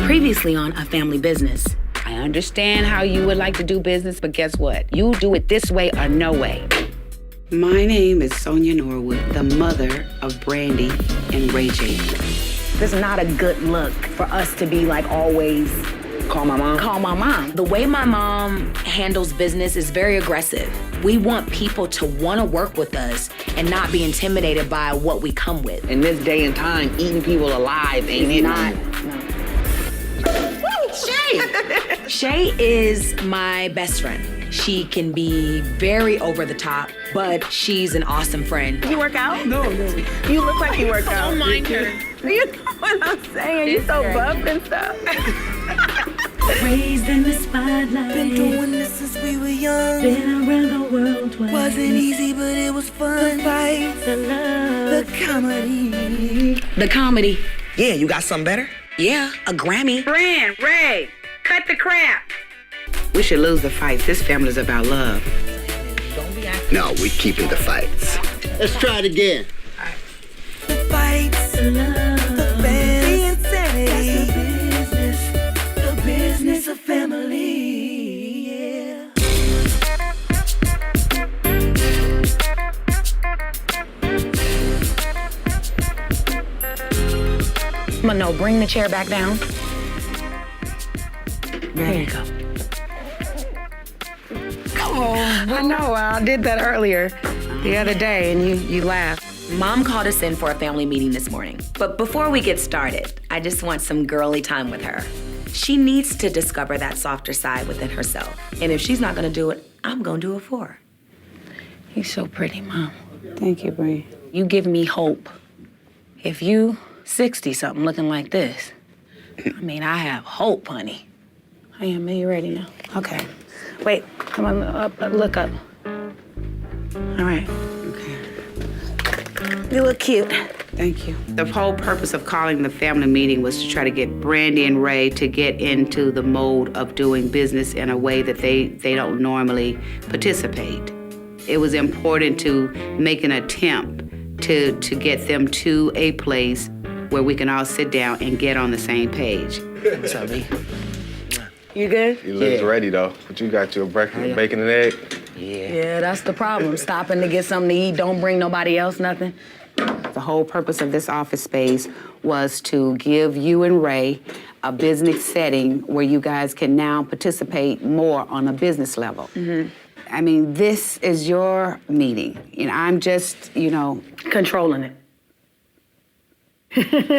Previously on A Family Business. I understand how you would like to do business, but guess what? You do it this way or no way. My name is Sharon Norwood, the mother of Brandy and Ray J. This is not a good look for us to be like always call my mom. Call my mom. The way my mom handles business is very aggressive. We want people to want to work with us and not be intimidated by what we come with. In this day and time, eating people alive ain't it? Not. No. Shay! Shay is my best friend. She can be very over the top, but she's an awesome friend. You work out? No. You look like you work out. Don't mind her. You know what I'm saying? You're so buff and stuff. Raised in the spotlight. Been doing this since we were young. Been around the world twice. Wasn't easy, but it was fun. The fights, the love. The comedy. The comedy. Yeah, you got something better? Yeah, a Grammy. Brand, Ray, cut the crap. We should lose the fights. This family's about love. No, we're keeping the fights. Let's try it again. The fights, The love. the fans, That's the business of family. Yeah. No, bring the chair back down. There you go. I know, I did that earlier the other day and you laughed. Mom called us in for a family meeting this morning. But before we get started, I just want some girly time with her. She needs to discover that softer side within herself. And if she's not gonna do it, I'm gonna do it for her. You're so pretty, Mom. Thank you, Bree. You give me hope. If you 60-something looking like this, I mean, I have hope, honey. I am. Are you ready now? Okay. Wait, come on, look up. All right. Okay. You look cute. Thank you. The whole purpose of calling the family meeting was to try to get Brandy and Ray to get into the mode of doing business in a way that they don't normally participate. It was important to make an attempt to get them to a place where we can all sit down and get on the same page. What's up, B? You good? He looks ready, though. But you got your breakfast, bacon and egg? Yeah, that's the problem. Stopping to get something to eat, don't bring nobody else nothing. The whole purpose of this office space was to give you and Ray a business setting where you guys can now participate more on a business level. Mm-hmm. I mean, this is your meeting. You know, I'm just, Controlling it.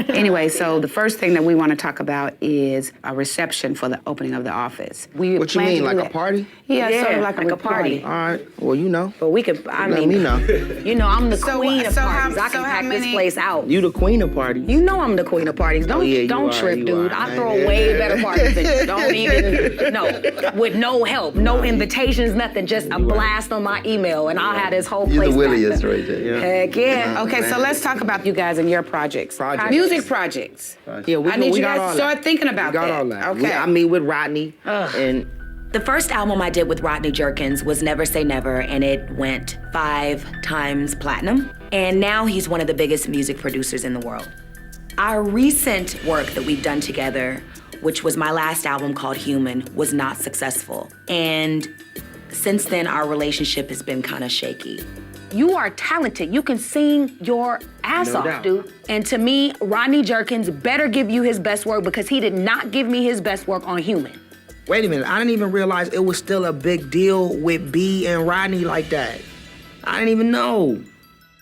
Anyway, so the first thing that we want to talk about is a reception for the opening of the office. We What you plan to mean, do like a that. party? Yeah, Yeah, sort of like a party. All right, well, you know. But we could, Let me know. I'm the So, queen of so how- parties. I can so how pack this many- place out. You the queen of parties. You know I'm the queen of parties. Don't yeah, you don't are, trip, you dude. are. I throw way better parties than you. Don't even, with no help, no invitations, nothing, just a blast on my email, and I'll have this whole You're place. the packed williest up. right there. Yeah. Heck yeah. Okay, so let's talk about you guys and your projects. Music projects. Yeah, I need we you got guys all to start that. thinking about We got that. all that. Okay. I meet with Rodney, and The first album I did with Rodney Jerkins was Never Say Never, and it went 5 times platinum. And now he's one of the biggest music producers in the world. Our recent work that we've done together, which was my last album called Human, was not successful. And since then, our relationship has been kind of shaky. You are talented. You can sing your ass No off, doubt. dude. And to me, Rodney Jerkins better give you his best work because he did not give me his best work on Human. wait a minute, I didn't even realize it was still a big deal with B and Rodney like that. I didn't even know.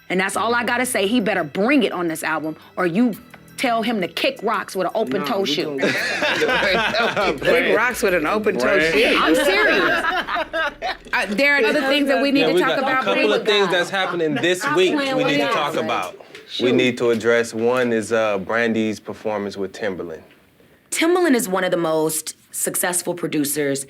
And that's all I gotta say. He better bring it on this album, or you tell him to kick rocks with an open-toe shoe. Big rocks with an open toe shoe. I'm serious. There are other things that we need to we talk got about. a couple of things that's happening this week we need to talk about. We need to address. One is Brandy's performance with Timberland. Timbaland is one of the most successful producers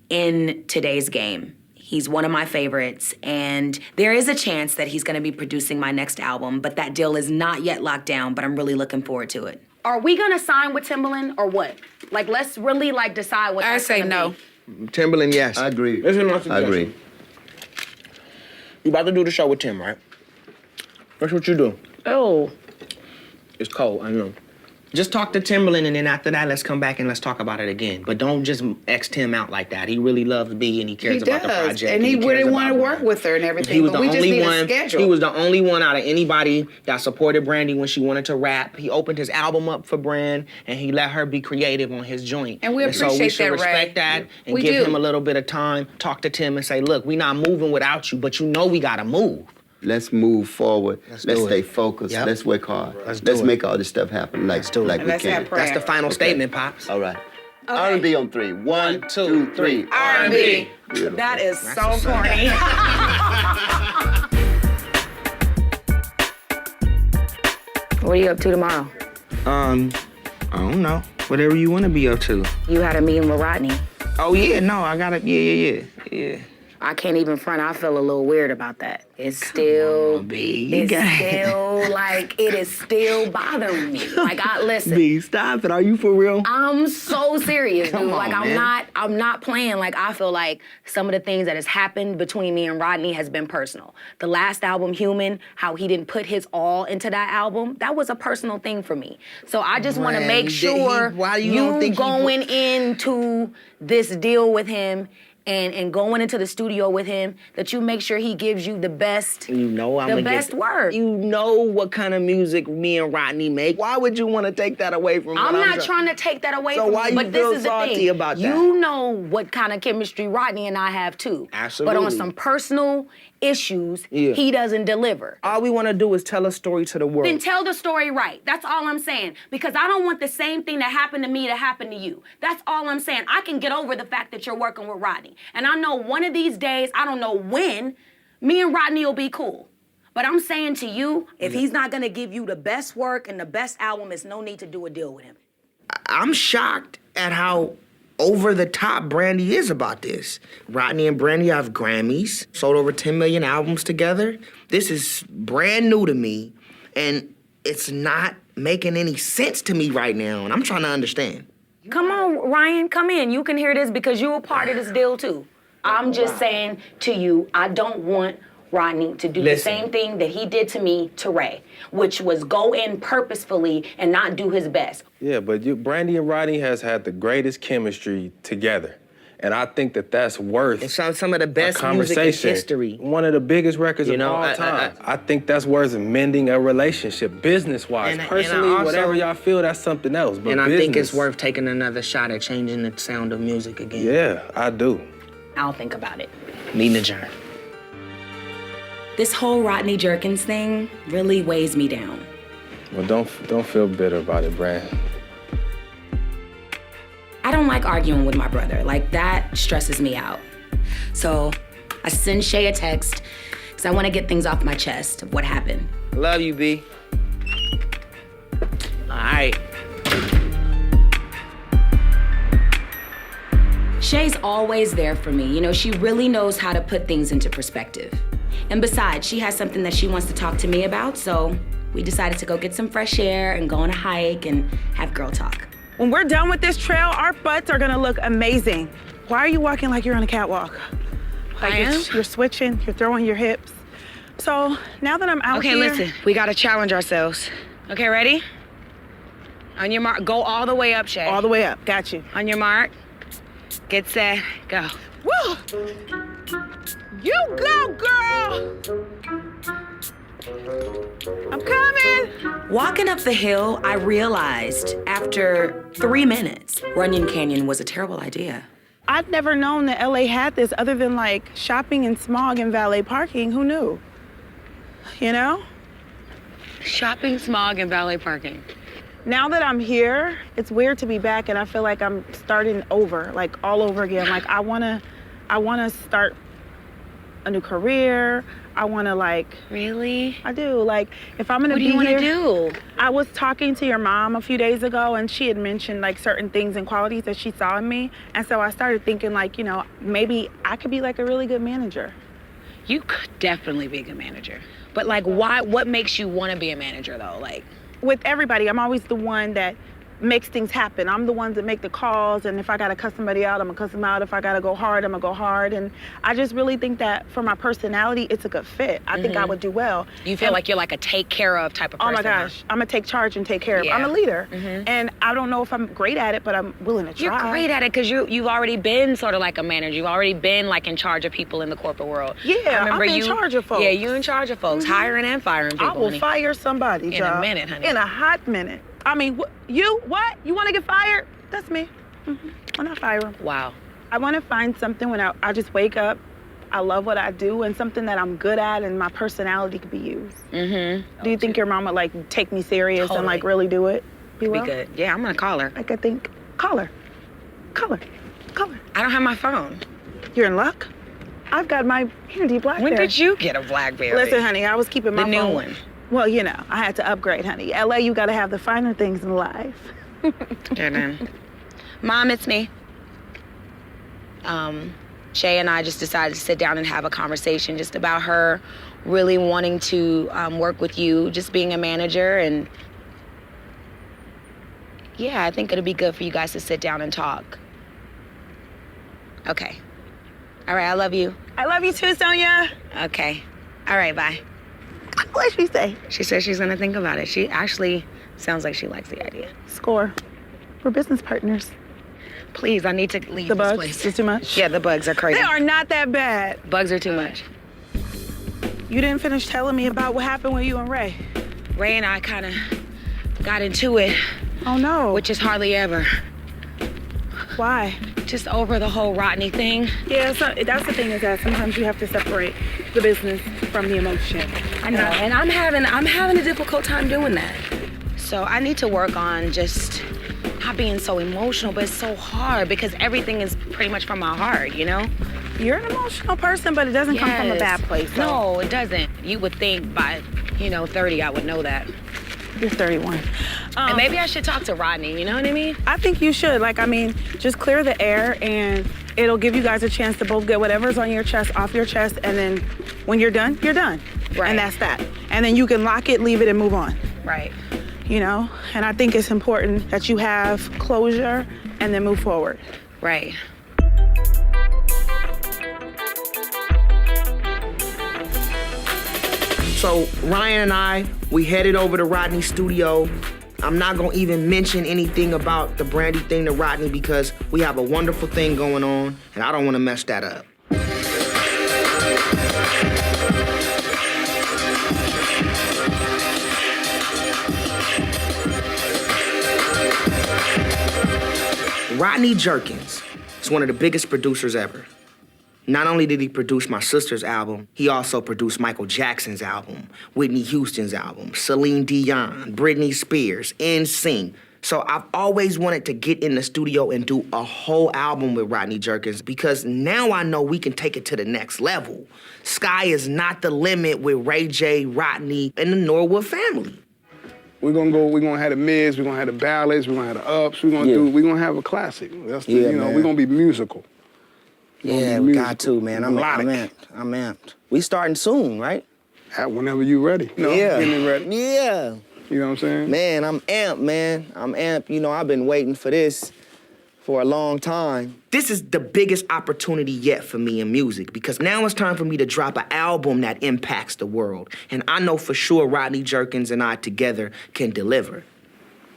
in today's game. He's one of my favorites, and there is a chance that he's gonna be producing my next album, but that deal is not yet locked down, but I'm really looking forward to it. Are we gonna sign with Timbaland or what? Like, let's really decide what I that's say gonna no. be. Timberland, yes. I agree. Listen to my I suggestion. agree. You about to do the show with Tim, right? That's what you do. Oh. It's cold, I know. Just talk to Timberland, and then after that, let's come back and let's talk about it again. But don't just X Tim out like that. He really loves B, and he cares about the project. And he really really want to work with her and everything. He was but the we just only need one. a schedule. He was the only one out of anybody that supported Brandy when she wanted to rap. He opened his album up for Brand, and he let her be creative on his joint. And we so we appreciate should that, respect Ray. that and We give do. him a little bit of time. Talk to Tim and say, look, we not moving without you, but you know we gotta move. Let's move forward. Let's do it. stay focused. Yep. Let's work hard. Let's Let's do it. make all this stuff happen like we Let's can. have prayer. That's the final statement, Pops. All right. R&B on 3. 1, 2, 3. R&B. Beautiful. That is so corny. What are you up to tomorrow? I don't know. Whatever you want to be up to. You had a meeting with Rodney. Oh, yeah, no, I got it. Yeah. I can't even front. I feel a little weird about that. It's still, B. You it's got it. still like it is still bothering me. Like listen. B, stop it. Are you for real? I'm so serious, Come dude. on, Like man. I'm not playing. Like I feel like some of the things that has happened between me and Rodney has been personal. The last album, Human, how he didn't put his all into that album, that was a personal thing for me. So I just want to Right. make sure Why you don't think he going into this deal with him and going into the studio with him, that you make sure he gives you the best, You know I'm the gonna best get, work. You know what kind of music me and Rodney make. Why would you want to take that away from me? I'm not trying to take that away So from why you, you but this feel is the salty thing. about that? You know what kind of chemistry Rodney and I have too. Absolutely. But on some personal issues, Yeah. he doesn't deliver. All we want to do is tell a story to the world. Then tell the story right. That's all I'm saying. Because I don't want the same thing that happened to me to happen to you. That's all I'm saying. I can get over the fact that you're working with Rodney. And I know one of these days, I don't know when, me and Rodney will be cool. But I'm saying to you, if he's not gonna give you the best work and the best album, it's no need to do a deal with him. I'm shocked at how over the top Brandy is about this. Rodney and Brandy have Grammys, sold over 10 million albums together. This is brand new to me, and it's not making any sense to me right now, and I'm trying to understand. Come on, Ryan, come in. You can hear this because you were part of this deal too. I'm just saying to you, I don't want Rodney to do the Listen. same thing that he did to me to Ray, which was go in purposefully and not do his best. Yeah, but Brandy and Rodney has had the greatest chemistry together. And I think that that's worth It's some of the a best music in conversation. history. One of the biggest records You of know, all time. I think that's worth mending a relationship, business-wise. And I Personally, also- whatever y'all feel, that's something else. But And I think it's business- worth taking another shot at changing the sound of music again. Yeah, I do. I'll think about it. Meeting adjourned. This whole Rodney Jerkins thing really weighs me down. Well, don't feel bitter about it, Brand. I don't like arguing with my brother. Like, that stresses me out. So I send Shay a text because I want to get things off my chest of what happened. Love you, B. All right. Shay's always there for me. You know, she really knows how to put things into perspective. And besides, she has something that she wants to talk to me about, so we decided to go get some fresh air and go on a hike and have girl talk. When we're done with this trail, our butts are gonna look amazing. Why are you walking like you're on a catwalk? Like I am? You're switching, you're throwing your hips. So now that I'm out Okay, here. listen, we gotta challenge ourselves. Okay, ready? On your mark, go all the way up, Shay. All the way up, got you. On your mark, get set, go. Woo! You go, girl! I'm coming! Walking up the hill, I realized after 3 minutes, Runyon Canyon was a terrible idea. I'd never known that LA had this other than like shopping and smog and valet parking. Who knew? You know? Shopping, smog, and valet parking. Now that I'm here, it's weird to be back and I feel like I'm starting over, like all over again. Like I wanna start a new career. I wanna like. Really? I do. Like if I'm gonna What do be you want here. to do? I was talking to your mom a few days ago and she had mentioned like certain things and qualities that she saw in me. And so I started thinking like, you know, maybe I could be like a really good manager. You could definitely be a good manager. But like, why? What makes you want to be a manager though? Like, With everybody, I'm always the one that makes things happen. I'm the ones that make the calls, and if I gotta cuss somebody out, I'm gonna cuss them out. If I gotta go hard, I'm gonna go hard. And I just really think that for my personality, it's a good fit. I think I would do well. You feel like you're like a take care of type of person. Oh my gosh, I'm gonna take charge and take care of. I'm a leader, and I don't know if I'm great at it, but I'm willing to try. You're great at it because you've already been sort of like a manager. You've already been like in charge of people in the corporate world. Yeah, I'm in charge of folks. Yeah, you're in charge of folks, hiring and firing people. I will fire somebody, in a minute, honey. In a hot minute. I mean, you want to get fired? That's me. When I fire them. Wow. I want to find something when I just wake up. I love what I do, and something that I'm good at, and my personality could be used. Do you think your mom would like take me serious and like really do it? Be good. Yeah, I'm gonna call her. Like I think, call her. I don't have my phone. You're in luck. I've got my handy BlackBerry. When did you get a BlackBerry? Listen, honey, I was keeping my phone. The new one. Well, you know, I had to upgrade, honey. LA, you gotta have the finer things in life. Jordan. Mom, it's me. Shay and I just decided to sit down and have a conversation just about her really wanting to work with you, just being a manager. And yeah, I think it'll be good for you guys to sit down and talk. Okay. All right, I love you. I love you too, Sonja. Okay. All right, bye. What did she say? She said she's gonna think about it. She actually sounds like she likes the idea. Score. We're business partners. Please, I need to leave the this bugs place. is too much? Yeah, the bugs are crazy. They are not that bad. Bugs are too much. You didn't finish telling me about what happened with you and Ray. Ray and I kind of got into it. Oh no. Which is hardly ever. Why? Just over the whole Rodney thing. Yeah, so that's the thing, is that sometimes you have to separate the business from the emotion. I know, and I'm having a difficult time doing that. So I need to work on just not being so emotional, but it's so hard because everything is pretty much from my heart, you know? You're an emotional person, but it doesn't come from a bad place. So. No, it doesn't. You would think by, 30 I would know that. You're 31. And maybe I should talk to Rodney, you know what I mean? I think you should. Just clear the air, and it'll give you guys a chance to both get whatever's on your chest off your chest, and then when you're done, you're done. Right. And that's that. And then you can lock it, leave it, and move on. Right. And I think it's important that you have closure and then move forward. Right. So Ryan and I, we headed over to Rodney's studio. I'm not gonna even mention anything about the Brandy thing to Rodney because we have a wonderful thing going on, and I don't wanna mess that up. Rodney Jerkins is one of the biggest producers ever. Not only did he produce my sister's album, he also produced Michael Jackson's album, Whitney Houston's album, Celine Dion, Britney Spears, NSYNC. So I've always wanted to get in the studio and do a whole album with Rodney Jerkins because now I know we can take it to the next level. Sky is not the limit with Ray J, Rodney, and the Norwood family. We're gonna have the mids, we're gonna have the ballads, we're gonna have the ups, we're gonna have a classic. That's we're gonna be musical. Yeah, we got to, man. I'm amped. We starting soon, right? Whenever you ready. Getting ready. Yeah. You know what I'm saying? Man, I'm amped, man. I'm amped. I've been waiting for this for a long time. This is the biggest opportunity yet for me in music because now it's time for me to drop an album that impacts the world. And I know for sure Rodney Jerkins and I together can deliver.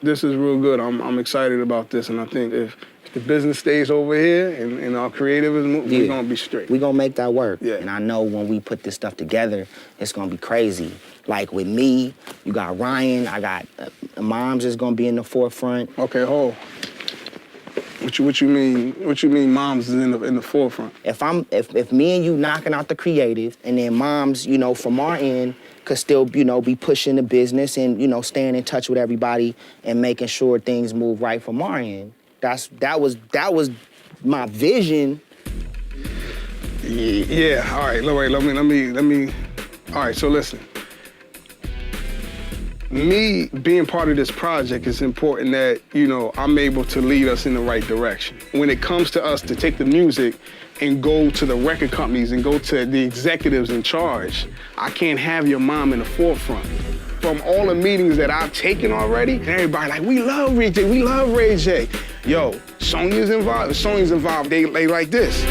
This is real good. I'm excited about this, and I think if the business stays over here and our creative is moving, we're gonna be straight. We're gonna make that work. Yeah. And I know when we put this stuff together, it's gonna be crazy. Like with me, you got Ryan, I got Mom's is gonna be in the forefront. Okay, hold. What you mean? What you mean? Mom's is in the forefront. If me and you knocking out the creative, and then Mom's, from our end, could still, be pushing the business and staying in touch with everybody and making sure things move right from our end. That was my vision. Yeah. All right. Let me. All right. So listen. Me being part of this project is important that, I'm able to lead us in the right direction. When it comes to us to take the music and go to the record companies and go to the executives in charge, I can't have your mom in the forefront. From all the meetings that I've taken already, and everybody like, we love Ray J, we love Ray J. Yo, SONJA's involved. If SONJA's involved, they like this.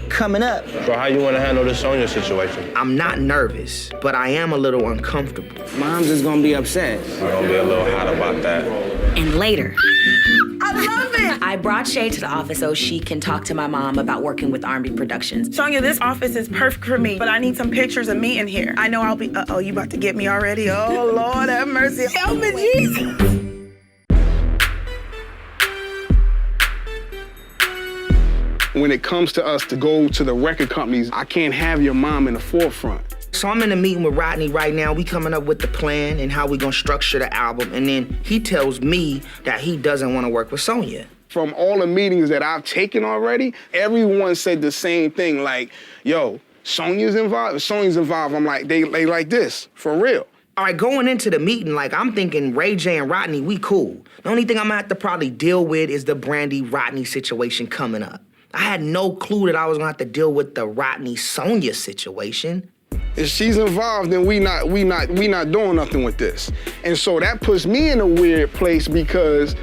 Coming up. So how you want to handle the SONJA situation? I'm not nervous, but I am a little uncomfortable. Mom's is gonna be upset. We're gonna be a little hot about that. And later, I love it! I brought Shay to the office so she can talk to my mom about working with R&B Productions. SONJA, this office is perfect for me, but I need some pictures of me in here. I know I'll be, uh-oh, you about to get me already? Oh, Lord have mercy. Help me, Jesus. When it comes to us to go to the record companies, I can't have your mom in the forefront. So I'm in a meeting with Rodney right now. We coming up with the plan and how we gonna structure the album. And then he tells me that he doesn't wanna work with SONJA. From all the meetings that I've taken already, everyone said the same thing, like, yo, SONJA's involved? If SONJA's involved, I'm like, they like this, for real. All right, going into the meeting, like, I'm thinking Ray J and Rodney, we cool. The only thing I'm gonna have to probably deal with is the Brandy-Rodney situation coming up. I had no clue that I was gonna have to deal with the Rodney-SONJA situation. If she's involved, then we not doing nothing with this. And so that puts me in a weird place because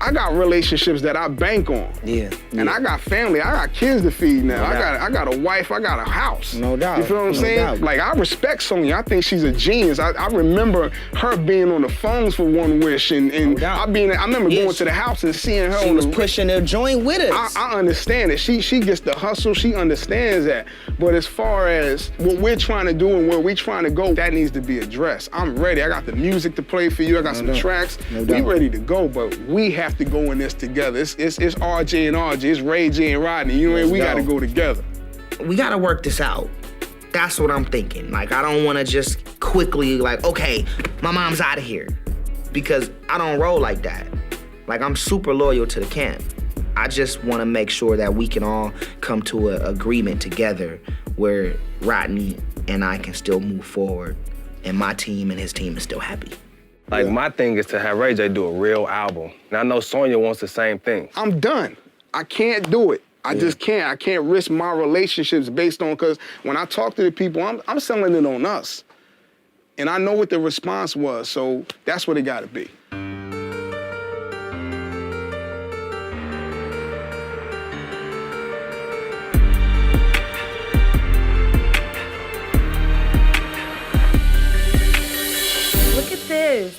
I got relationships that I bank on. Yeah. And I got family, I got kids to feed now. I got a wife, I got a house. No doubt. You feel what I'm saying? Doubt. Like, I respect SONJA. I think she's a genius. I remember her being on the phones for One Wish, and I remember going to the house and seeing her. She was pushing her joint with us. I understand it. She gets the hustle. She understands that. But as far as what we're trying to do and where we're trying to go, that needs to be addressed. I'm ready. I got the music to play for you. I got some tracks. We ready to go, but we have to go in this together. It's RJ and RJ. It's Ray J and Rodney. You know what I mean? We got to go together. We got to work this out. That's what I'm thinking. Like, I don't want to just quickly, like, okay, my mom's out of here. Because I don't roll like that. Like, I'm super loyal to the camp. I just want to make sure that we can all come to an agreement together where Rodney and I can still move forward and my team and his team is still happy. Like, my thing is to have Ray J do a real album. And I know SONJA wants the same thing. I'm done. I can't do it. I just can't. I can't risk my relationships based on, because when I talk to the people, I'm selling it on us. And I know what the response was, so that's what it got to be.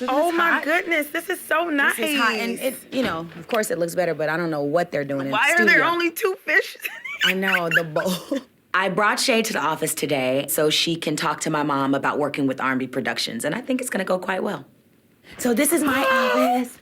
Oh my goodness, this is so nice. This is hot, and it's, you know, of course it looks better, but I don't know what they're doing in the studio. Why are there only 2 fishes? I know, the bowl. I brought Shay to the office today so she can talk to my mom about working with R&B Productions, and I think it's gonna go quite well. So this is my office.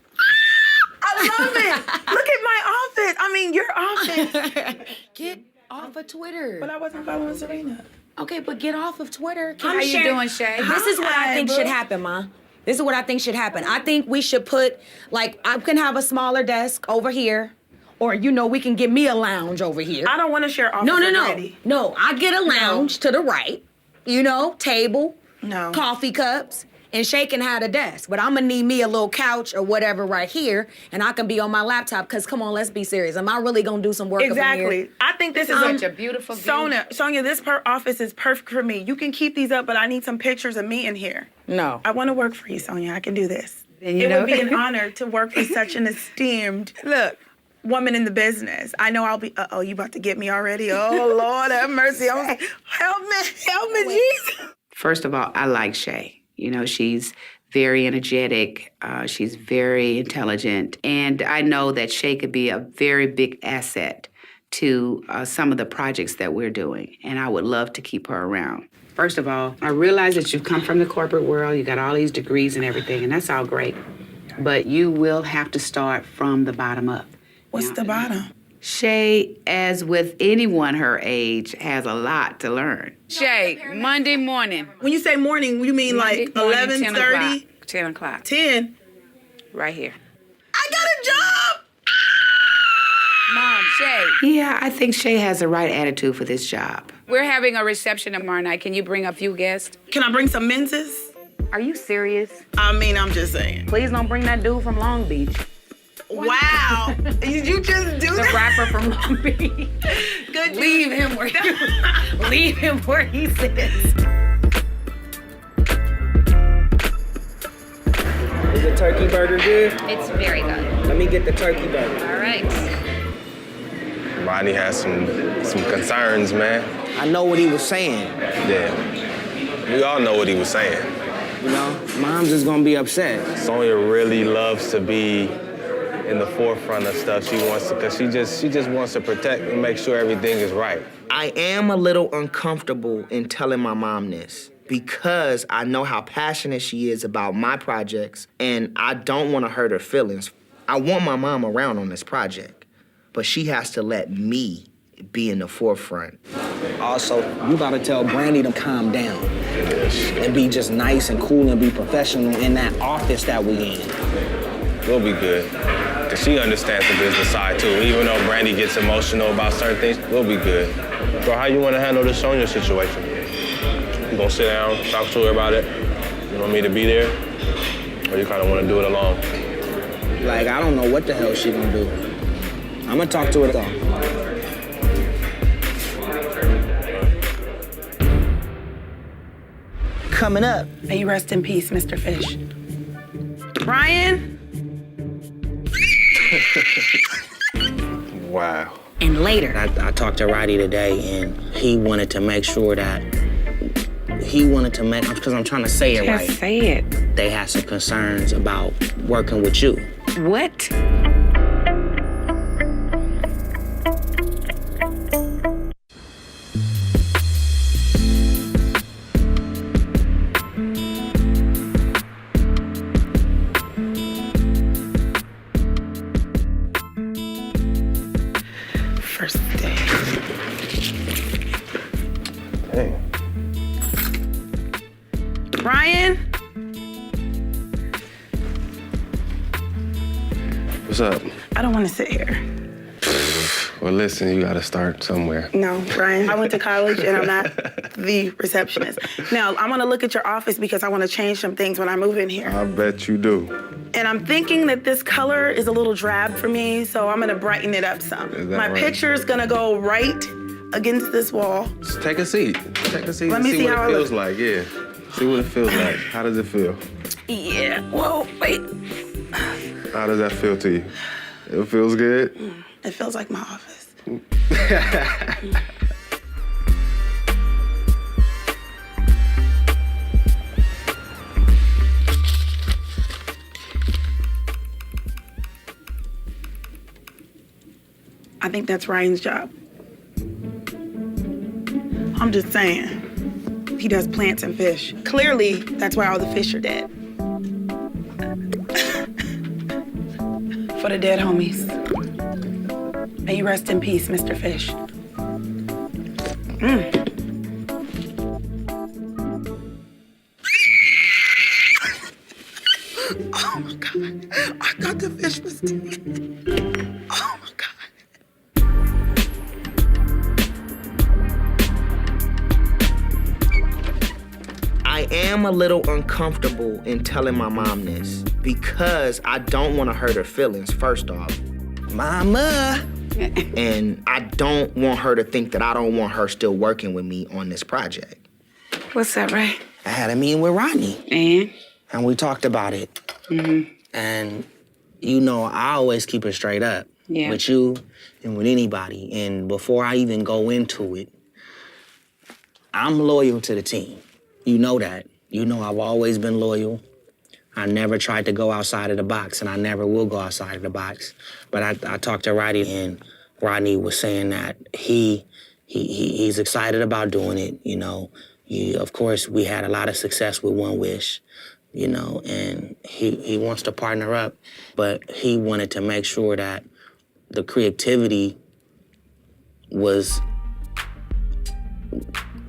I love it. Look at my office. I mean, your office. Get off of Twitter. But I wasn't following Serena. Okay, but get off of Twitter. How you doing, Shay? This is what I think should happen, Ma. This is what I think should happen. I think we should put, like, I can have a smaller desk over here, or, you know, we can get me a lounge over here. I don't want to share office with Brandy. No, I get a lounge to the right, you know, table, coffee cups, and Shay can have a desk. But I'm gonna need me a little couch or whatever right here, and I can be on my laptop, because come on, let's be serious. Am I really gonna do some work over here? I think this is such a beautiful view. SONJA, this office is perfect for me. You can keep these up, but I need some pictures of me in here. No. I want to work for you, SONJA. I can do this. It would be an honor to work with such an esteemed, woman in the business. I know I'll be, uh-oh, you about to get me already? Oh, Lord have mercy. Help me, Jesus. First of all, I like Shay. You know, she's very energetic, she's very intelligent, and I know that Shay could be a very big asset to some of the projects that we're doing, and I would love to keep her around. First of all, I realize that you've come from the corporate world, you got all these degrees and everything, and that's all great, but you will have to start from the bottom up. What's the bottom? Shay, as with anyone her age, has a lot to learn. Shay, Monday morning. When you say morning, you mean Monday like morning, 11:30? 10 o'clock. 10? Right here. I got a job! Mom, Shay. Yeah, I think Shay has the right attitude for this job. We're having a reception tomorrow night. Can you bring a few guests? Can I bring some menses? Are you serious? I mean, I'm just saying. Please don't bring that dude from Long Beach. Wow. Did you just do The that? rapper from Long Beach. Good. Leave him where he sits. Is the turkey burger good? It's very good. Let me get the turkey burger. All right. Rodney has some concerns, man. I know what he was saying. Yeah. We all know what he was saying. You know, Mom's is gonna be upset. Sonja really loves to be in the forefront of stuff. She wants to, cause she just wants to protect and make sure everything is right. I am a little uncomfortable in telling my mom this because I know how passionate she is about my projects and I don't want to hurt her feelings. I want my mom around on this project, but she has to let me be in the forefront. Also, you gotta tell Brandy to calm down and be just nice and cool and be professional in that office that we in. We'll be good. Cause she understands the business side too. Even though Brandy gets emotional about certain things, we'll be good. So how you wanna handle this Sonja situation? You gonna sit down, talk to her about it? You want me to be there? Or you kinda wanna do it alone? Like, I don't know what the hell she gonna do. I'm gonna talk to her though. Coming up. May you rest in peace, Mr. Fish. Ryan? Wow. And later. I talked to Roddy today, and he wanted to make sure that because I'm trying to say it right. Just say it. They had some concerns about working with you. What? First day. Hey. Ryan? What's up? I don't want to sit here. Well, listen, you gotta start somewhere. No, Ryan, I went to college and I'm not the receptionist. Now, I'm gonna look at your office because I wanna change some things when I move in here. I bet you do. And I'm thinking that this color is a little drab for me, so I'm gonna brighten it up some. Is that My right? picture's gonna go right against this wall. Just take a seat. Take a seat Let and me see see what how it it feels like, yeah. See what it feels like. How does it feel? Yeah, whoa, wait. How does that feel to you? It feels good? It feels like my office. I think that's Ryan's job. I'm just saying. He does plants and fish. Clearly, that's why all the fish are dead. For the dead homies. May you rest in peace, Mr. Fish. Oh my God. I thought the fish was dead. Oh my God. I am a little uncomfortable in telling my mom this because I don't want to hurt her feelings, first off. Mama! And I don't want her to think that I don't want her still working with me on this project. What's up, Ray? I had a meeting with Rodney. And we talked about it. Mm-hmm. And you know, I always keep it straight up. Yeah. With you and with anybody. And before I even go into it, I'm loyal to the team. You know that. You know I've always been loyal. I never tried to go outside of the box, and I never will go outside of the box. But I talked to Rodney, and Rodney was saying that he's excited about doing it. You know, of course, we had a lot of success with One Wish, you know, and he wants to partner up, but he wanted to make sure that the creativity was.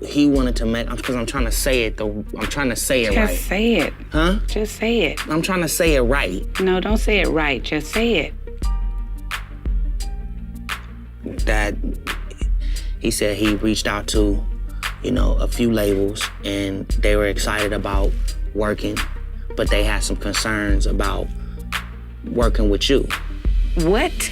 He wanted to make, because I'm trying to say it, I'm trying to say it right. Just say it. Huh? Just say it. I'm trying to say it right. No, don't say it right. Just say it. That he said he reached out to, you know, a few labels and they were excited about working, but they had some concerns about working with you. What?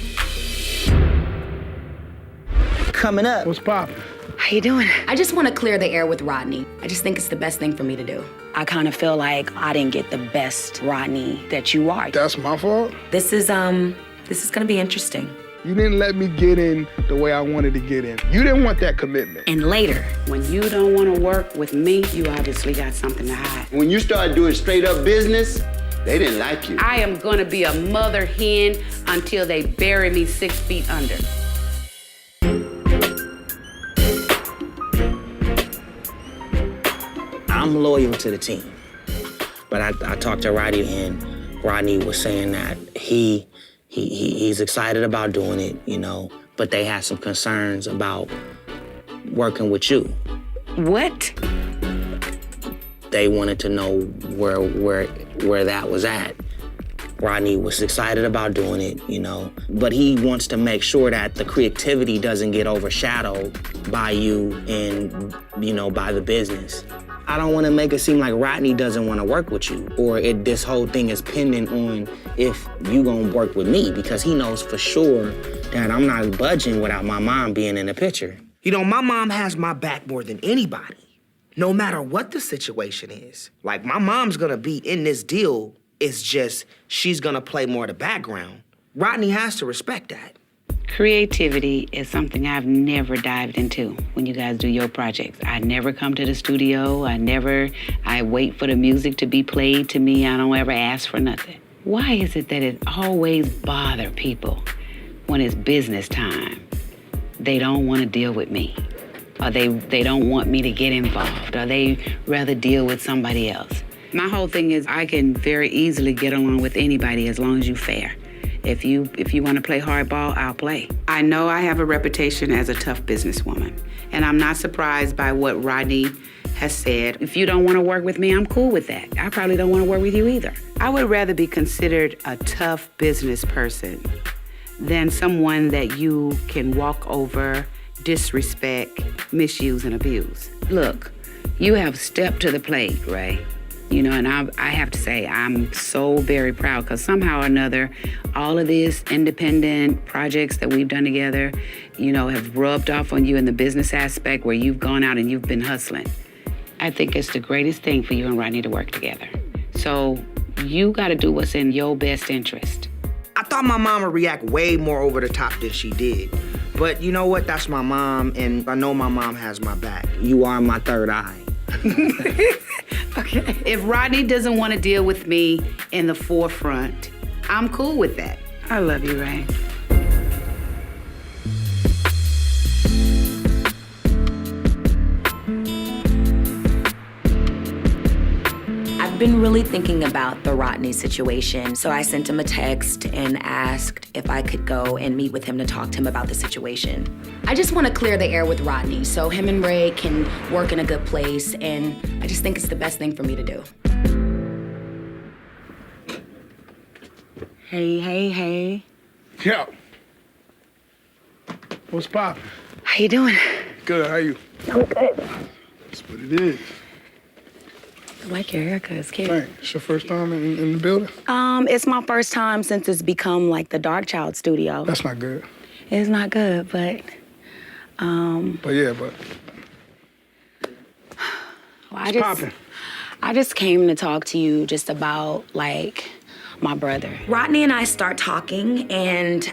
Coming up. What's poppin'? How you doing? I just want to clear the air with Rodney. I just think it's the best thing for me to do. I kind of feel like I didn't get the best Rodney that you are. That's my fault? This is gonna be interesting. You didn't let me get in the way I wanted to get in. You didn't want that commitment. And later, When you don't want to work with me, you obviously got something to hide. When you started doing straight up business, they didn't like you. I am gonna be a mother hen until they bury me 6 feet under. I'm loyal to the team. But I talked to Rodney, and Rodney was saying that he's excited about doing it, you know, but they had some concerns about working with you. What? They wanted to know where that was at. Rodney was excited about doing it, you know, but he wants to make sure that the creativity doesn't get overshadowed by you and, you know, by the business. I don't want to make it seem like Rodney doesn't want to work with you, or this whole thing is pending on if you gonna work with me, because he knows for sure that I'm not budging without my mom being in the picture. You know, my mom has my back more than anybody, no matter what the situation is. Like, my mom's gonna be in this deal. It's just she's gonna play more the background. Rodney has to respect that. Creativity is something I've never dived into when you guys do your projects. I never come to the studio. I wait for the music to be played to me. I don't ever ask for nothing. Why is it that it always bother people when it's business time? They don't want to deal with me, or they don't want me to get involved, or they rather deal with somebody else. My whole thing is I can very easily get along with anybody as long as you're fair. If you want to play hardball, I'll play. I know I have a reputation as a tough businesswoman, and I'm not surprised by what Rodney has said. If you don't want to work with me, I'm cool with that. I probably don't want to work with you either. I would rather be considered a tough business person than someone that you can walk over, disrespect, misuse, and abuse. Look, you have stepped to the plate, Ray. You know, and I have to say, I'm so very proud, because somehow or another, all of these independent projects that we've done together, you know, have rubbed off on you in the business aspect where you've gone out and you've been hustling. I think it's the greatest thing for you and Rodney to work together. So you got to do what's in your best interest. I thought my mom would react way more over the top than she did. But you know what? That's my mom, and I know my mom has my back. You are my third eye. Okay. If Rodney doesn't want to deal with me in the forefront, I'm cool with that. I love you, Ray. I've been really thinking about the Rodney situation, so I sent him a text and asked if I could go and meet with him to talk to him about the situation. I just want to clear the air with Rodney so him and Ray can work in a good place, and I just think it's the best thing for me to do. Hey. Yo. What's poppin'? How you doing? Good, how you? I'm good. That's what it is. I like your haircut, it's cute. Thanks. It's your first time in the building? It's my first time since it's become like the Dark Child studio. That's not good. It's not good, but But well, I just came to talk to you just about, like, my brother. Rodney and I start talking, and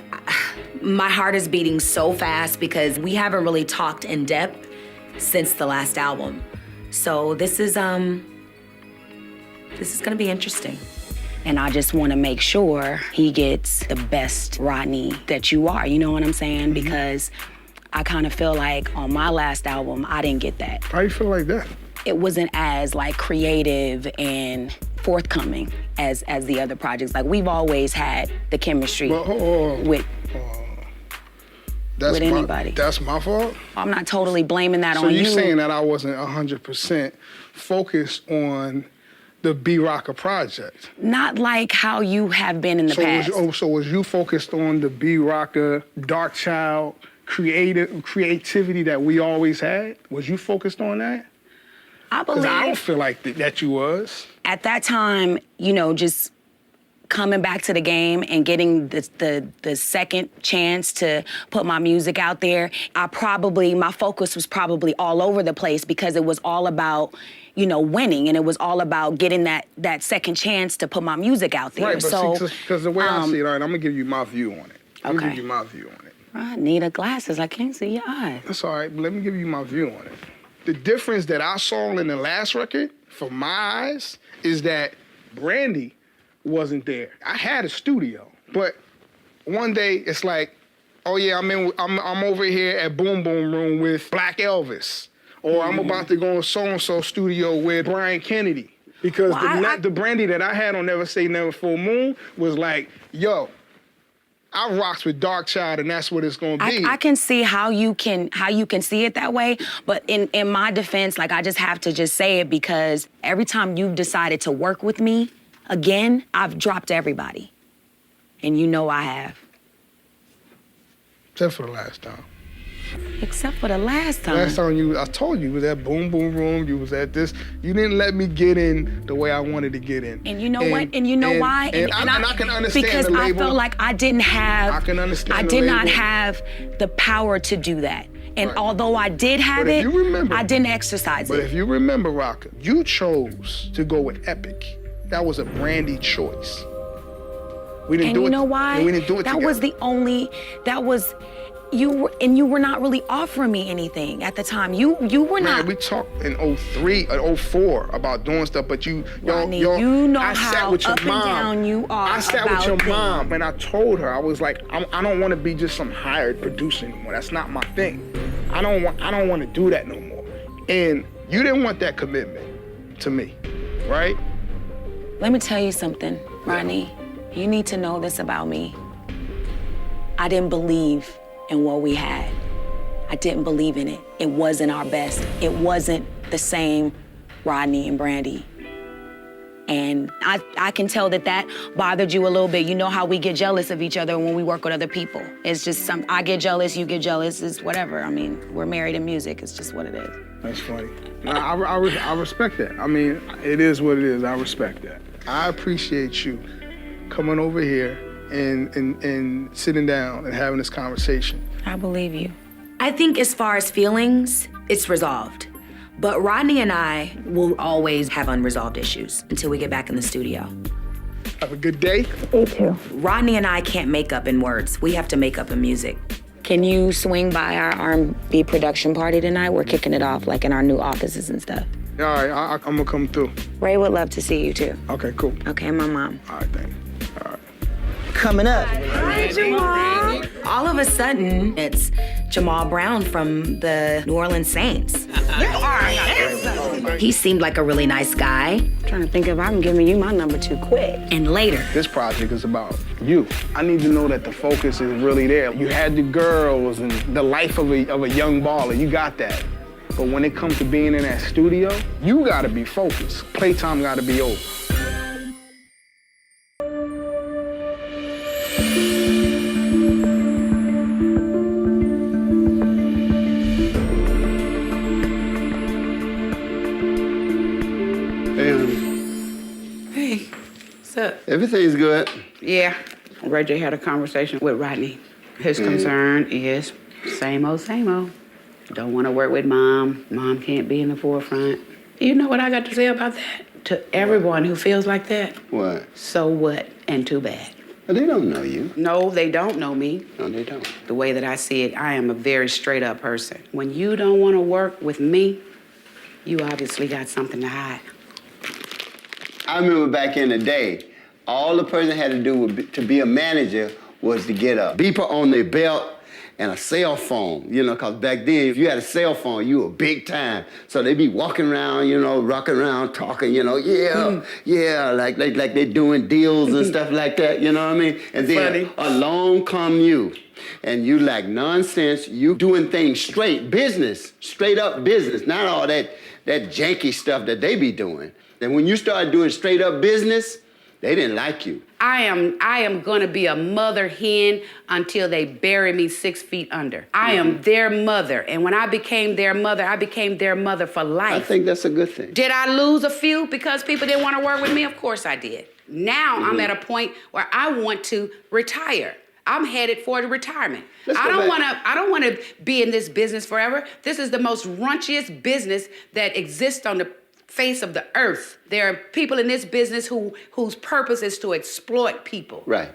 my heart is beating so fast because we haven't really talked in depth since the last album. So this is gonna be interesting. And I just want to make sure he gets the best Rodney that you are, you know what I'm saying? Because I kind of feel like on my last album, I didn't get that. How you feel like that? It wasn't as, like, creative and forthcoming as the other projects. Like, we've always had the chemistry with anybody. That's my fault? I'm not totally blaming that so on you. So you're saying that I wasn't 100% focused on the B-Rocker project? Not like how you have been in the past. So was you focused on the B-Rocker, Dark Child, creativity that we always had? Was you focused on that? I believe. Because I don't feel like that you was. At that time, you know, just coming back to the game and getting the second chance to put my music out there, my focus was probably all over the place because it was all about, winning, and it was all about getting that second chance to put my music out there. Right, but because the way I see it, all right, I'm gonna give you my view on it. I'm gonna give you my view on it. I need a glasses. I can't see your eyes. That's all right, but let me give you my view on it. The difference that I saw in the last record, from my eyes, is that Brandy wasn't there. I had a studio, but one day it's like, oh yeah, I'm over here at Boom Boom Room with Black Elvis, or I'm about to go in so-and-so studio with Brian Kennedy. Because the Brandy that I had on Never Say Never Full Moon was like, yo, I rocks with Dark Child, and that's what it's gonna be. I can see how you can see it that way, but in my defense, like, I just have to just say it because every time you've decided to work with me again, I've dropped everybody, and I have. Except for the last time. Except for the last time. Last time I told you was at Boom Boom Room. You was at this. You didn't let me get in the way I wanted to get in. And you know what? And you know why? And I can understand because the label. I felt like I didn't have. I can understand. I did not have the power to do that. And although I did have it, I didn't exercise it. But if you remember, Rocka, you chose to go with Epic. That was a Brandy choice. We didn't do it. And you know why? And we didn't do it that together. was the only. That was. You were not really offering me anything at the time. You were not. We talked in 03, 04 about doing stuff, but Rodney, you know I how sat with your up mom. and down you are. I sat with your mom, and I told her, I was like, I don't want to be just some hired producer anymore. That's not my thing. I don't want to do that no more. And you didn't want that commitment to me, right? Let me tell you something, Rodney. You need to know this about me. I didn't believe in what we had. I didn't believe in it. It wasn't our best. It wasn't the same Rodney and Brandy. And I can tell that bothered you a little bit. You know how we get jealous of each other when we work with other people. It's just I get jealous, you get jealous, it's whatever. I mean, we're married in music, it's just what it is. That's funny. I respect that. I mean, it is what it is. I respect that. I appreciate you coming over here and sitting down and having this conversation. I believe you. I think as far as feelings, it's resolved. But Rodney and I will always have unresolved issues until we get back in the studio. Have a good day. You too. Rodney and I can't make up in words. We have to make up in music. Can you swing by our R&B production party tonight? We're kicking it off, like in our new offices and stuff. All right, I'm gonna come through. Ray would love to see you too. Okay, cool. Okay, and my mom. All right, thanks. All right. Coming up. Hi, Jamal. All of a sudden, it's Jamal Brown from the New Orleans Saints. He seemed like a really nice guy. I'm trying to think if I'm giving you my number too quick. And later, this project is about you. I need to know that the focus is really there. You had the girls and the life of a young baller. You got that. But when it comes to being in that studio, you gotta be focused. Playtime gotta be over. Hey, what's up? Everything's good. Yeah, Reggie had a conversation with Rodney. His concern is same old, same old. Don't want to work with Mom. Mom can't be in the forefront. You know what I got to say about that? To everyone who feels like that? What? So what, and too bad. They don't know you. No, they don't know me. No, they don't. The way that I see it, I am a very straight up person. When you don't want to work with me, you obviously got something to hide. I remember back in the day, all the person had to do to be a manager was to get a beeper on their belt and a cell phone, because back then, if you had a cell phone, you were big time. So they'd be walking around, rocking around, talking, yeah, like they're doing deals and stuff like that, you know what I mean? And then along come you, and you like nonsense, you doing things straight up business, not all that janky stuff that they be doing. And when you start doing straight up business, they didn't like you. I am gonna be a mother hen until they bury me 6 feet under. I am their mother, and when I became their mother, I became their mother for life. I think that's a good thing. Did I lose a few because people didn't want to work with me? Of course I did. Now I'm at a point where I want to retire. I'm headed for the retirement. I don't want to be in this business forever. This is the most raunchiest business that exists on the face of the earth. There are people in this business whose purpose is to exploit people. Right.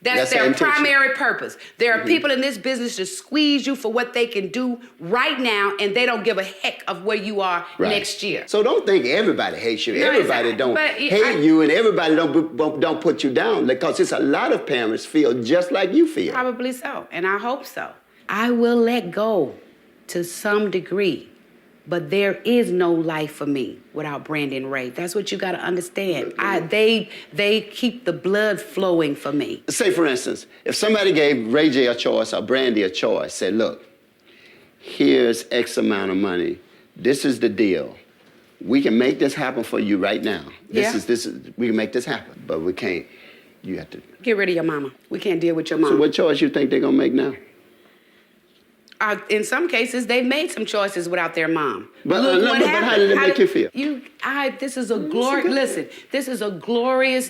That's their primary purpose. There are people in this business to squeeze you for what they can do right now, and they don't give a heck of where you are next year. So don't think everybody hates you. No, Everybody don't hate you, and everybody don't put you down, because it's a lot of parents feel just like you feel. Probably so, and I hope so. I will let go to some degree, but there is no life for me without Brandy and Ray. That's what you got to understand. They keep the blood flowing for me. Say, for instance, if somebody gave Ray J a choice or Brandy a choice, said, look, here's X amount of money. This is the deal. We can make this happen for you right now. This is we can make this happen, but we can't. You have to get rid of your mama. We can't deal with your mama. So what choice you think they're gonna make now? In some cases, they've made some choices without their mom. But how did it make you feel? This is a glorious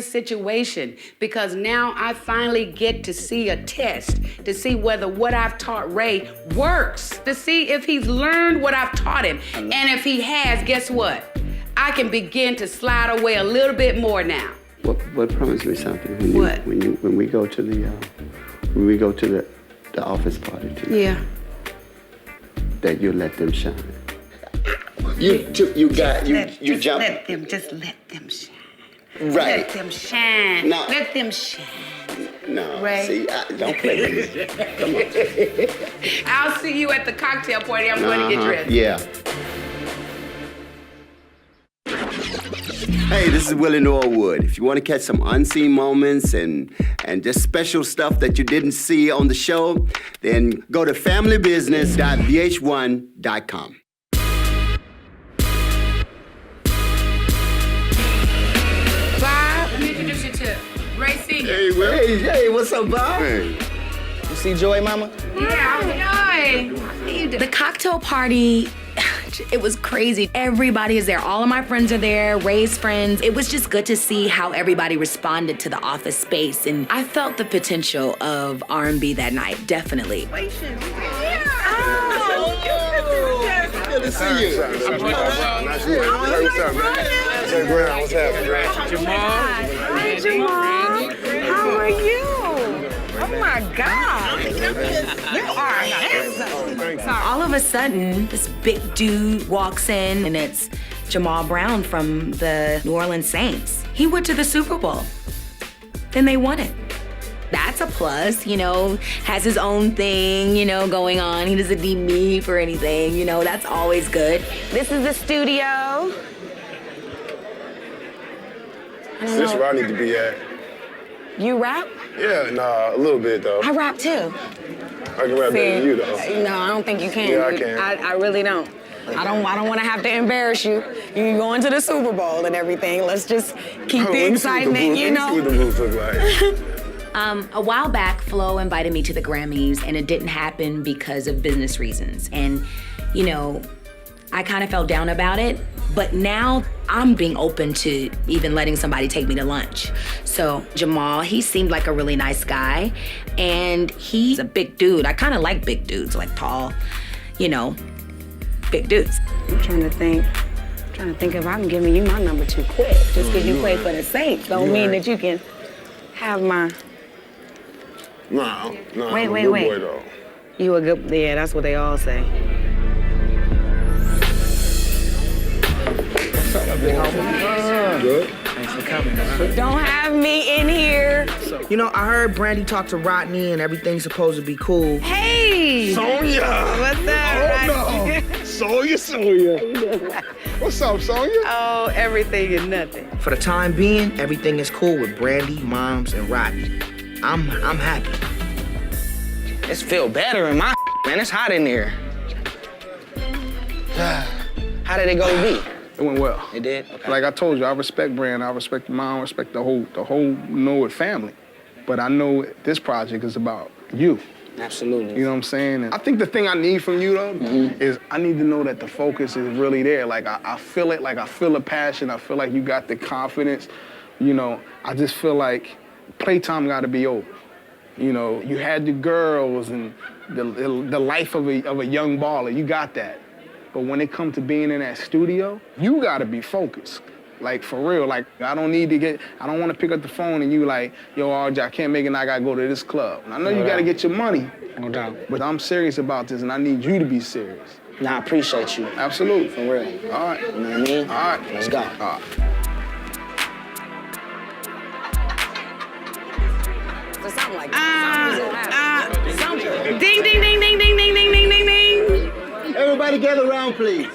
situation, because now I finally get to see a test to see whether what I've taught Ray works, to see if he's learned what I've taught him. And if he has, guess what? I can begin to slide away a little bit more now. What promise me something? When we go to the office party tonight. Yeah. That you let them shine. You jump. Just let them shine. Right. Let them shine. No. Let them shine. No. Ray. See, don't play with me. Come on. I'll see you at the cocktail party. I'm going to get dressed. Yeah. Hey, this is Willie Norwood. If you want to catch some unseen moments and just special stuff that you didn't see on the show, then go to familybusiness.vh1.com. Bob, let me introduce you to Ray Sr. Hey, Will. Hey, what's up, Bob? Hey. You see Joy, Mama? Yeah, Joy. The cocktail party, it was crazy. Everybody is there. All of my friends are there, Ray's friends. It was just good to see how everybody responded to the office space. And I felt the potential of R&B that night, definitely. Oh, Good to see you. What's happening? Jamal. Hi, Jamal. How are you? Oh my God. You are handsome. All of a sudden, this big dude walks in, and it's Jamal Brown from the New Orleans Saints. He went to the Super Bowl. Then they won it. That's a plus, has his own thing, going on. He doesn't need me for anything, that's always good. This is the studio. This is where I need to be at. You rap? Yeah, nah, a little bit though. I rap too. I can rap better than you though. No, I don't think you can. Yeah, I can. I really don't. I don't want to have to embarrass you. You going to the Super Bowl and everything. Let's just keep the excitement, Let me see what the boots look like. A while back, Flo invited me to the Grammys, and it didn't happen because of business reasons. And, I kind of felt down about it, but now I'm being open to even letting somebody take me to lunch. So Jamal, he seemed like a really nice guy, and he's a big dude. I kind of like big dudes, like tall, big dudes. I'm trying to think if I'm giving you my number too quick. Just because you play for the Saints don't mean that you can have my... Nah, Wait. I'm a good boy though. You a good... Yeah, that's what they all say. Good. Thanks for coming, man. Don't have me in here. I heard Brandy talk to Rodney and everything's supposed to be cool. Hey! SONJA! What's up, Oh, no. SONJA. What's up, SONJA? Oh, everything and nothing. For the time being, everything is cool with Brandy, Moms, and Rodney. I'm happy. It's feel better in my man. It's hot in here. How did it go be? It went well. It did? Okay. Like I told you, I respect Brand, I respect the mom, I respect the whole Norwood family. But I know this project is about you. Absolutely. You know what I'm saying? And I think the thing I need from you, though, is I need to know that the focus is really there. Like, I feel it. Like, I feel the passion. I feel like you got the confidence. You know, I just feel like playtime got to be over. You know, you had the girls and the life of a young baller. You got that. But when it comes to being in that studio, you got to be focused. Like, for real. Like, I don't want to pick up the phone and you like, yo, RJ, I can't make it, and I got to go to this club. And I know you got to get your money. No doubt. But I'm serious about this, and I need you to be serious. Nah, I appreciate you. Absolutely. For real. All right. You know what I mean? All right. Let's go. All right. Something like Ding, ding, ding, ding, ding, ding, ding, ding, ding, ding. Everybody gather around, please.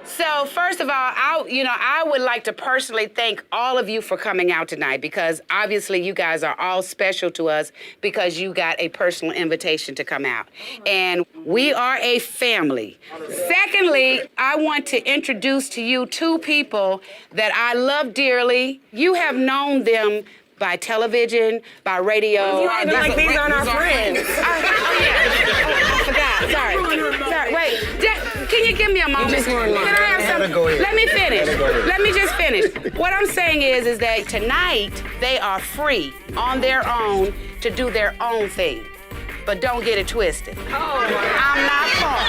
So first of all, I would like to personally thank all of you for coming out tonight, because obviously you guys are all special to us because you got a personal invitation to come out. And we are a family. Secondly, I want to introduce to you two people that I love dearly. You have known them by television, by radio. You acting like these aren't our friends. I forgot. Sorry. Wait. Can you give me a moment? Can I have some? Let me finish. Let me just finish. What I'm saying is that tonight they are free on their own to do their own thing. But don't get it twisted. I'm not far.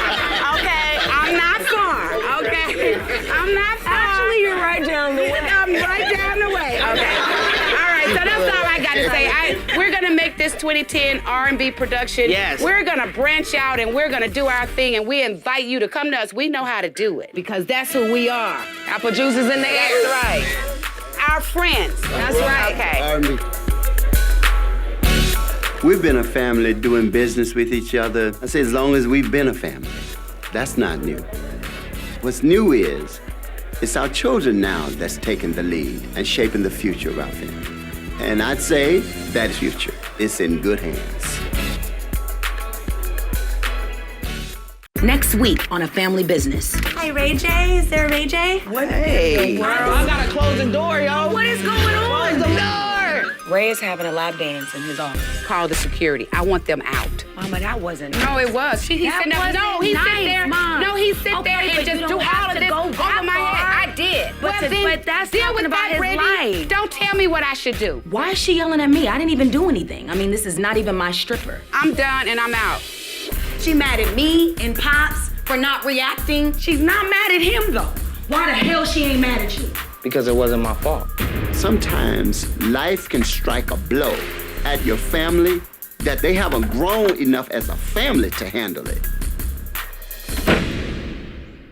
Okay? I'm not far. Okay? I'm not far. Actually, you're right down the way. I'm right down the way. Okay. All right, so that's all I got to say. We're going to make this 2010 R&B production. Yes. We're going to branch out and we're going to do our thing, and we invite you to come to us. We know how to do it because that's who we are. Our producers in the air. That's right. Our friends. That's right. Okay. R&B. We've been a family doing business with each other. I say as long as we've been a family. That's not new. What's new is it's our children now that's taking the lead and shaping the future of our family. And I'd say that future is in good hands. Next week on A Family Business. Hi, Ray J. Is there a Ray J? What? Hey. I gotta close the door, yo. What is going on? Close the door. Ray is having a lap dance in his office. Call the security. I want them out. Mama, that wasn't. No, it was. He That sit there. wasn't No, he nice, sit there. Mom. No, he sit Okay, there and but just you do don't have all of to this go over that my far. head. I did. But that's deal talking with about that, his Brandy. life. Don't tell me what I should do. Why is she yelling at me? I didn't even do anything. I mean, this is not even my stripper. I'm done and I'm out. She mad at me and Pops for not reacting. She's not mad at him, though. Why the hell she ain't mad at you? Because it wasn't my fault. Sometimes life can strike a blow at your family that they haven't grown enough as a family to handle it.